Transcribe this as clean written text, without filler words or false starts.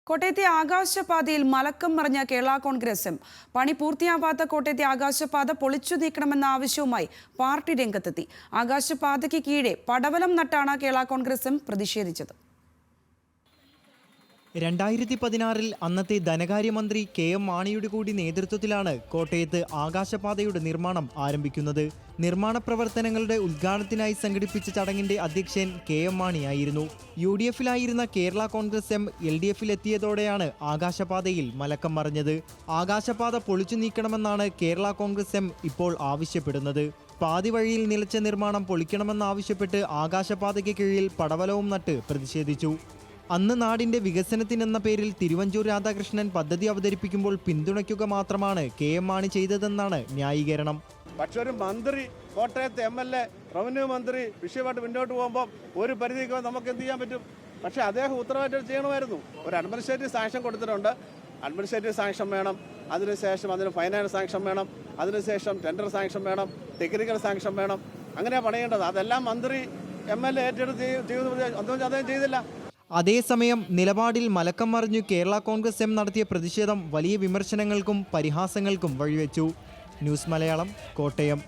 കോട്ടയത്തെ ആകാശപാതയിൽ മലക്കം മറിഞ്ഞ കേരള കോൺഗ്രസ് എം പണി പൂർത്തിയാവാത്ത കോട്ടയത്തെ ആകാശപാത പൊളിച്ചു നീക്കണമെന്ന ആവശ്യവുമായി പാർട്ടി രംഗത്തെത്തി. ആകാശപാതയ്ക്ക് കീഴെ പടവലം നട്ടാണ് കേരള കോൺഗ്രസ് എം പ്രതിഷേധിച്ചത്. 2016 അന്നത്തെ ധനകാര്യമന്ത്രി കെ.എം. മാണിയുടെ കൂടി നേതൃത്വത്തിലാണ് കോട്ടയത്ത് ആകാശപാതയുടെ നിർമ്മാണം ആരംഭിക്കുന്നത്. നിർമ്മാണ പ്രവർത്തനങ്ങളുടെ ഉദ്ഘാടനത്തിനായി സംഘടിപ്പിച്ച ചടങ്ങിന്റെ അധ്യക്ഷൻ കെ.എം. മാണിയായിരുന്നു. UDF-ലായിരുന്ന കേരള കോൺഗ്രസ് എം LDF-ലെത്തിയതോടെയാണ് ആകാശപാതയിൽ മലക്കം മറിഞ്ഞത്. ആകാശപാത പൊളിച്ചു നീക്കണമെന്നാണ് കേരള കോൺഗ്രസ് എം ഇപ്പോൾ ആവശ്യപ്പെടുന്നത്. പാതി വഴിയിൽ നിലച്ച നിർമ്മാണം പൊളിക്കണമെന്നാവശ്യപ്പെട്ട് ആകാശപാതയ്ക്ക് കീഴിൽ പടവലവും നട്ട് പ്രതിഷേധിച്ചു. അന്ന് നാടിന്റെ വികസനത്തിനെന്ന പേരിൽ തിരുവഞ്ചൂർ രാധാകൃഷ്ണൻ പദ്ധതി അവതരിപ്പിക്കുമ്പോൾ പിന്തുണയ്ക്കുക മാത്രമാണ് കെ.എം. മാണി ചെയ്തതെന്നാണ് ന്യായീകരണം. പക്ഷെ ഒരു മന്ത്രി, കോട്ടയത്തെ MLA, റവന്യൂ മന്ത്രി വിഷയമായിട്ട് മുന്നോട്ട് പോകുമ്പോൾ ഒരു പരിധിക്ക് നമുക്ക് എന്ത് ചെയ്യാൻ പറ്റും? പക്ഷെ അദ്ദേഹം ഉത്തരവാദിത്തം ചെയ്യണമായിരുന്നു. ഒരു അഡ്മിനിസ്ട്രേറ്റീവ് സാങ്ഷൻ കൊടുത്തിട്ടുണ്ട്. അഡ്മിനിസ്ട്രേറ്റീവ് സാങ്ഷൻ വേണം, അതിനുശേഷം അതിന് ഫൈനാൻസ് സാങ്ഷൻ വേണം, അതിനുശേഷം ടെൻഡർ സാങ്ഷൻ വേണം, ടെക്നിക്കൽ സാങ്ഷൻ വേണം. അങ്ങനെയാണ് പണിയേണ്ടത്. അതെല്ലാം മന്ത്രി MLA ഏറ്റെടുത്ത് ചെയ്യുന്ന അദ്ദേഹം ചെയ്തില്ല. അതേസമയം നിലപാടിൽ മലക്കം മറിഞ്ഞു കേരള കോൺഗ്രസ് എം നടത്തിയ പ്രതിഷേധം വലിയ വിമർശനങ്ങൾക്കും പരിഹാസങ്ങൾക്കും വഴിവെച്ചു. ന്യൂസ് മലയാളം, കോട്ടയം.